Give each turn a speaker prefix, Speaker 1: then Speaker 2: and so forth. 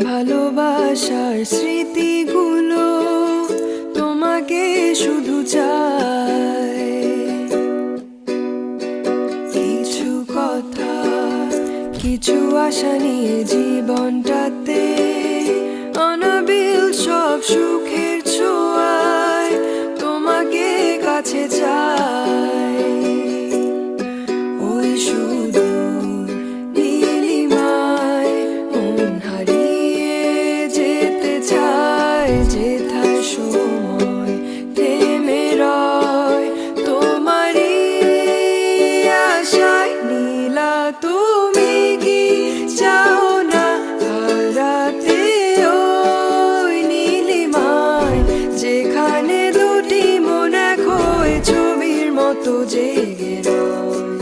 Speaker 1: ভালোবাসার স্মৃতিগুলো তোমাকে শুধু চায়। কিছু কথা, কিছু আশা নিয়ে জীবনটাতে অনাবিল সব সুখের ছোঁয়ায় তোমাকে কাছে চাই। ওই সুদূর নীলিমায় মন হারিয়ে যেতে চায়, যেথায় সময় থেমে রয় তোমারই আশায়। নীলা তুমি কি চাও না হারাতে ওই নীলিমায়, যেখানে দুটি মন এক হয়ে ছবির মতো জেগে রয়।